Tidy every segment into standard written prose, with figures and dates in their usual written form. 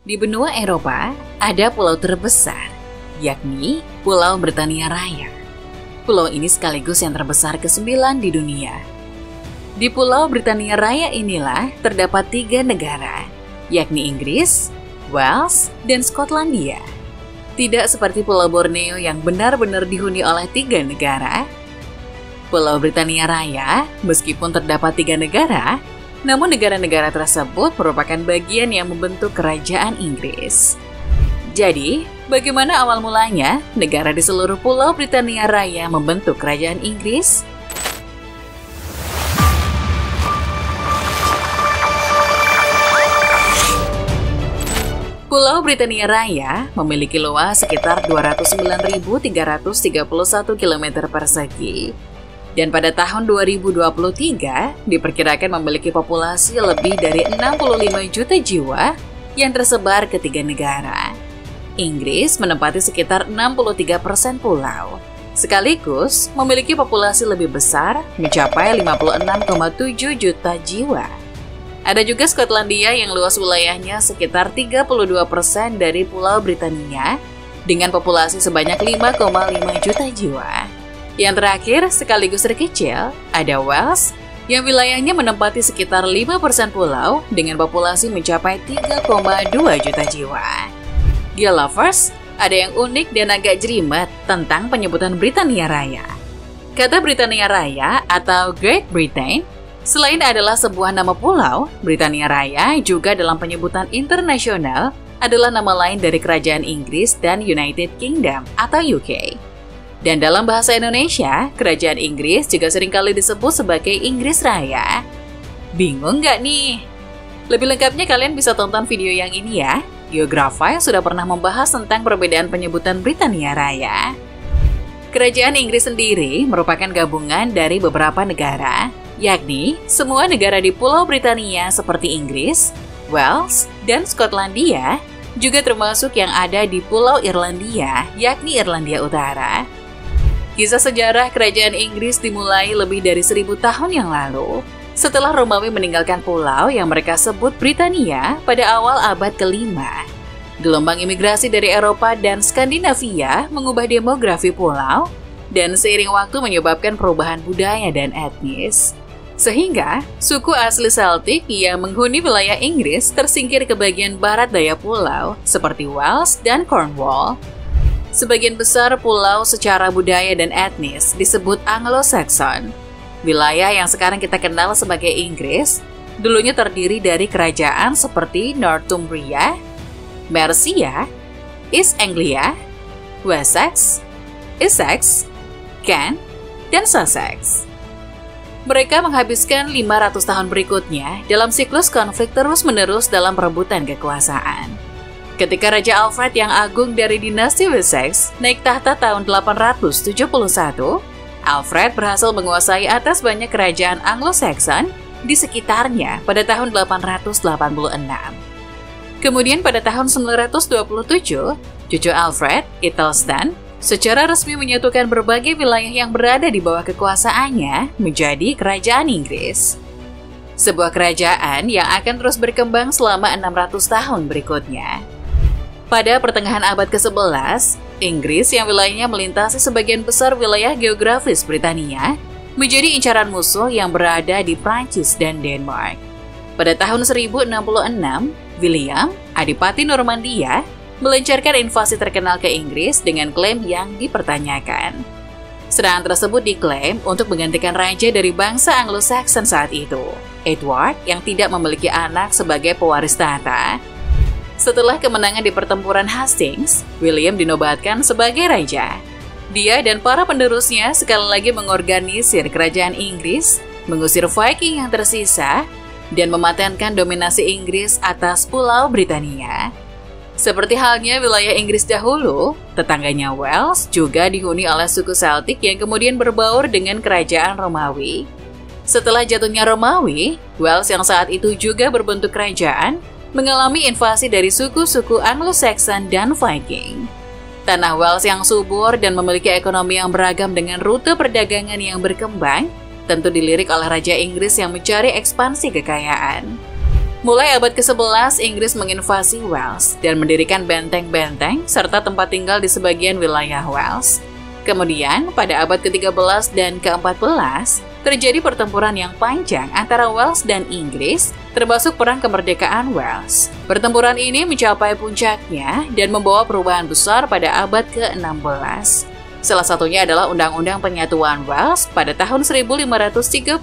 Di benua Eropa, ada pulau terbesar, yakni Pulau Britania Raya. Pulau ini sekaligus yang terbesar ke-9 di dunia. Di Pulau Britania Raya inilah terdapat 3 negara, yakni Inggris, Wales, dan Skotlandia. Tidak seperti Pulau Borneo yang benar-benar dihuni oleh 3 negara. Pulau Britania Raya, meskipun terdapat 3 negara, namun negara-negara tersebut merupakan bagian yang membentuk kerajaan Inggris. Jadi, bagaimana awal mulanya negara di seluruh Pulau Britania Raya membentuk kerajaan Inggris? Pulau Britania Raya memiliki luas sekitar 209.331 km persegi. Dan pada tahun 2023, diperkirakan memiliki populasi lebih dari 65 juta jiwa yang tersebar ke 3 negara. Inggris menempati sekitar 63% pulau, sekaligus memiliki populasi lebih besar mencapai 56,7 juta jiwa. Ada juga Skotlandia yang luas wilayahnya sekitar 32% dari Pulau Britania dengan populasi sebanyak 5,5 juta jiwa. Yang terakhir, sekaligus terkecil, ada Wales yang wilayahnya menempati sekitar 5% pulau dengan populasi mencapai 3,2 juta jiwa. Gila lovers, ada yang unik dan agak jerimet tentang penyebutan Britania Raya. Kata Britania Raya atau Great Britain, selain adalah sebuah nama pulau, Britania Raya juga dalam penyebutan internasional adalah nama lain dari Kerajaan Inggris dan United Kingdom atau UK. Dan dalam bahasa Indonesia, Kerajaan Inggris juga seringkali disebut sebagai Inggris Raya. Bingung nggak nih? Lebih lengkapnya kalian bisa tonton video yang ini ya. Geography sudah pernah membahas tentang perbedaan penyebutan Britania Raya. Kerajaan Inggris sendiri merupakan gabungan dari beberapa negara, yakni semua negara di Pulau Britania seperti Inggris, Wales, dan Skotlandia, juga termasuk yang ada di Pulau Irlandia, yakni Irlandia Utara. Kisah sejarah Kerajaan Inggris dimulai lebih dari 1000 tahun yang lalu, setelah Romawi meninggalkan pulau yang mereka sebut Britania pada awal abad ke-5. Gelombang imigrasi dari Eropa dan Skandinavia mengubah demografi pulau, dan seiring waktu menyebabkan perubahan budaya dan etnis. Sehingga, suku asli Celtic yang menghuni wilayah Inggris tersingkir ke bagian barat daya pulau, seperti Wales dan Cornwall. Sebagian besar pulau secara budaya dan etnis disebut Anglo-Saxon. Wilayah yang sekarang kita kenal sebagai Inggris, dulunya terdiri dari kerajaan seperti Northumbria, Mercia, East Anglia, Wessex, Essex, Kent, dan Sussex. Mereka menghabiskan 500 tahun berikutnya dalam siklus konflik terus-menerus dalam perebutan kekuasaan. Ketika Raja Alfred yang agung dari dinasti Wessex naik tahta tahun 871, Alfred berhasil menguasai atas banyak kerajaan Anglo-Saxon di sekitarnya pada tahun 886. Kemudian pada tahun 927, cucu Alfred, Ethelstan, secara resmi menyatukan berbagai wilayah yang berada di bawah kekuasaannya menjadi Kerajaan Inggris. Sebuah kerajaan yang akan terus berkembang selama 600 tahun berikutnya. Pada pertengahan abad ke-11, Inggris yang wilayahnya melintasi sebagian besar wilayah geografis Britania menjadi incaran musuh yang berada di Prancis dan Denmark. Pada tahun 1066, William, Adipati Normandia, melancarkan invasi terkenal ke Inggris dengan klaim yang dipertanyakan. Serangan tersebut diklaim untuk menggantikan raja dari bangsa Anglo-Saxon saat itu, Edward, yang tidak memiliki anak sebagai pewaris tahta. Setelah kemenangan di pertempuran Hastings, William dinobatkan sebagai raja. Dia dan para penerusnya sekali lagi mengorganisir kerajaan Inggris, mengusir Viking yang tersisa, dan mematenkan dominasi Inggris atas Pulau Britania. Seperti halnya wilayah Inggris dahulu, tetangganya Wales juga dihuni oleh suku Celtic yang kemudian berbaur dengan kerajaan Romawi. Setelah jatuhnya Romawi, Wales yang saat itu juga berbentuk kerajaan, mengalami invasi dari suku-suku Anglo-Saxon dan Viking. Tanah Wales yang subur dan memiliki ekonomi yang beragam dengan rute perdagangan yang berkembang, tentu dilirik oleh Raja Inggris yang mencari ekspansi kekayaan. Mulai abad ke-11, Inggris menginvasi Wales dan mendirikan benteng-benteng serta tempat tinggal di sebagian wilayah Wales. Kemudian, pada abad ke-13 dan ke-14, terjadi pertempuran yang panjang antara Wales dan Inggris, termasuk Perang Kemerdekaan Wales. Pertempuran ini mencapai puncaknya dan membawa perubahan besar pada abad ke-16. Salah satunya adalah Undang-Undang Penyatuan Wales pada tahun 1536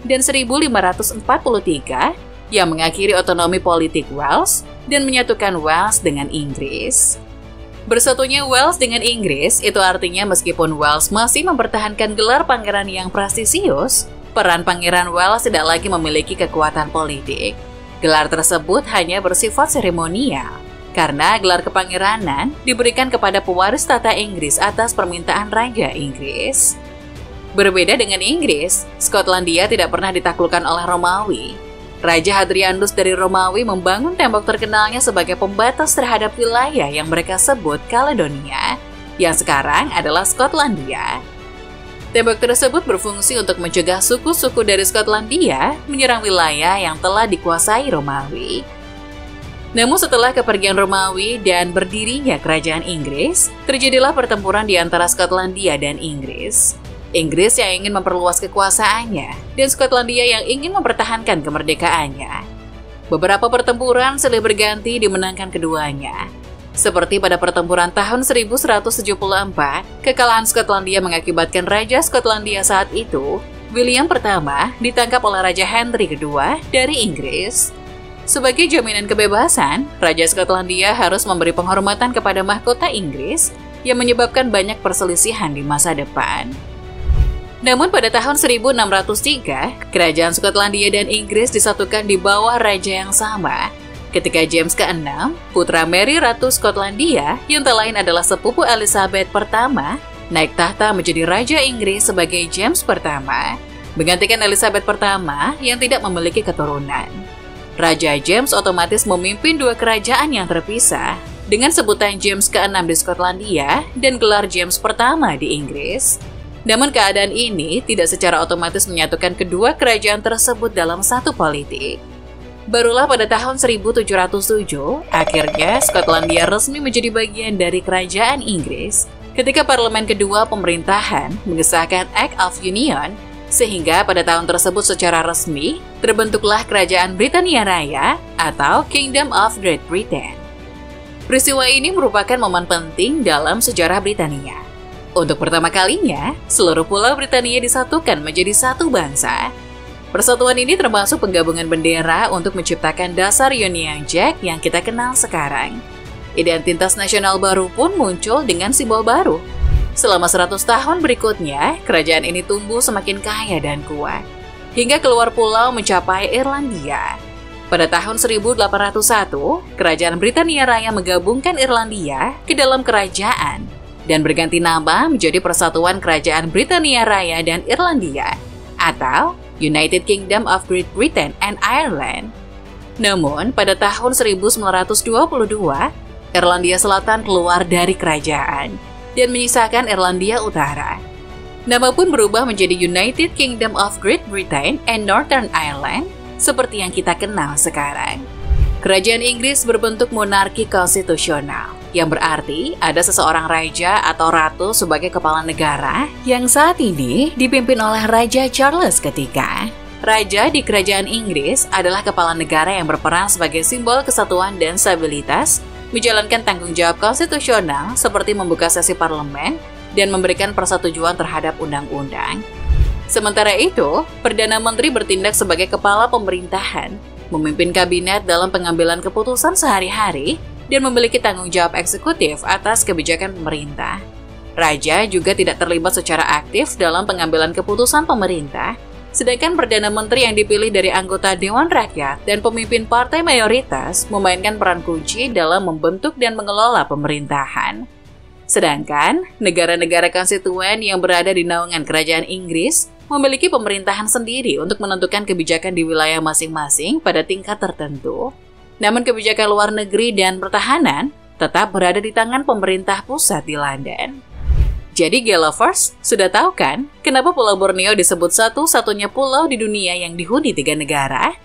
dan 1543 yang mengakhiri otonomi politik Wales dan menyatukan Wales dengan Inggris. Bersatunya Wales dengan Inggris itu artinya meskipun Wales masih mempertahankan gelar pangeran yang prestisius, peran Pangeran Wales tidak lagi memiliki kekuatan politik. Gelar tersebut hanya bersifat seremonial, karena gelar kepangeranan diberikan kepada pewaris tata Inggris atas permintaan Raja Inggris. Berbeda dengan Inggris, Skotlandia tidak pernah ditaklukkan oleh Romawi. Raja Hadrianus dari Romawi membangun tembok terkenalnya sebagai pembatas terhadap wilayah yang mereka sebut Kaledonia, yang sekarang adalah Skotlandia. Tembok tersebut berfungsi untuk mencegah suku-suku dari Skotlandia menyerang wilayah yang telah dikuasai Romawi. Namun setelah kepergian Romawi dan berdirinya Kerajaan Inggris, terjadilah pertempuran di antara Skotlandia dan Inggris. Inggris yang ingin memperluas kekuasaannya, dan Skotlandia yang ingin mempertahankan kemerdekaannya. Beberapa pertempuran silih berganti dimenangkan keduanya. Seperti pada pertempuran tahun 1174, kekalahan Skotlandia mengakibatkan Raja Skotlandia saat itu, William pertama, ditangkap oleh Raja Henry II dari Inggris. Sebagai jaminan kebebasan, Raja Skotlandia harus memberi penghormatan kepada mahkota Inggris yang menyebabkan banyak perselisihan di masa depan. Namun pada tahun 1603, Kerajaan Skotlandia dan Inggris disatukan di bawah raja yang sama. Ketika James ke-6, putra Mary Ratu Skotlandia, yang tak lain adalah sepupu Elizabeth pertama, naik tahta menjadi Raja Inggris sebagai James pertama, menggantikan Elizabeth pertama yang tidak memiliki keturunan. Raja James otomatis memimpin dua kerajaan yang terpisah, dengan sebutan James ke-6 di Skotlandia dan gelar James pertama di Inggris. Namun keadaan ini tidak secara otomatis menyatukan kedua kerajaan tersebut dalam satu politik. Barulah pada tahun 1707, akhirnya Skotlandia resmi menjadi bagian dari Kerajaan Inggris ketika Parlemen kedua pemerintahan mengesahkan Act of Union, sehingga pada tahun tersebut secara resmi terbentuklah Kerajaan Britania Raya atau Kingdom of Great Britain. Peristiwa ini merupakan momen penting dalam sejarah Britania. Untuk pertama kalinya, seluruh pulau Britania disatukan menjadi satu bangsa. Persatuan ini termasuk penggabungan bendera untuk menciptakan dasar Union Jack yang kita kenal sekarang. Identitas nasional baru pun muncul dengan simbol baru. Selama 100 tahun berikutnya, kerajaan ini tumbuh semakin kaya dan kuat, hingga keluar pulau mencapai Irlandia. Pada tahun 1801, Kerajaan Britania Raya menggabungkan Irlandia ke dalam kerajaan dan berganti nama menjadi Persatuan Kerajaan Britania Raya dan Irlandia atau United Kingdom of Great Britain and Ireland. Namun, pada tahun 1922, Irlandia Selatan keluar dari kerajaan dan menyisakan Irlandia Utara. Nama pun berubah menjadi United Kingdom of Great Britain and Northern Ireland seperti yang kita kenal sekarang. Kerajaan Inggris berbentuk monarki konstitusional, yang berarti ada seseorang raja atau ratu sebagai kepala negara yang saat ini dipimpin oleh Raja Charles ketiga. Raja di Kerajaan Inggris adalah kepala negara yang berperan sebagai simbol kesatuan dan stabilitas, menjalankan tanggung jawab konstitusional seperti membuka sesi parlemen dan memberikan persetujuan terhadap undang-undang. Sementara itu, Perdana Menteri bertindak sebagai kepala pemerintahan, memimpin kabinet dalam pengambilan keputusan sehari-hari, dan memiliki tanggung jawab eksekutif atas kebijakan pemerintah. Raja juga tidak terlibat secara aktif dalam pengambilan keputusan pemerintah, sedangkan Perdana Menteri yang dipilih dari anggota Dewan Rakyat dan pemimpin partai mayoritas memainkan peran kunci dalam membentuk dan mengelola pemerintahan. Sedangkan negara-negara konstituen yang berada di naungan Kerajaan Inggris memiliki pemerintahan sendiri untuk menentukan kebijakan di wilayah masing-masing pada tingkat tertentu. Namun kebijakan luar negeri dan pertahanan tetap berada di tangan pemerintah pusat di London. Jadi Galovers, sudah tahu kan kenapa Pulau Borneo disebut satu-satunya pulau di dunia yang dihuni 3 negara?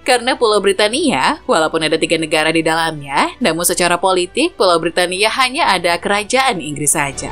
Karena Pulau Britania, walaupun ada 3 negara di dalamnya, namun secara politik Pulau Britania hanya ada kerajaan Inggris saja.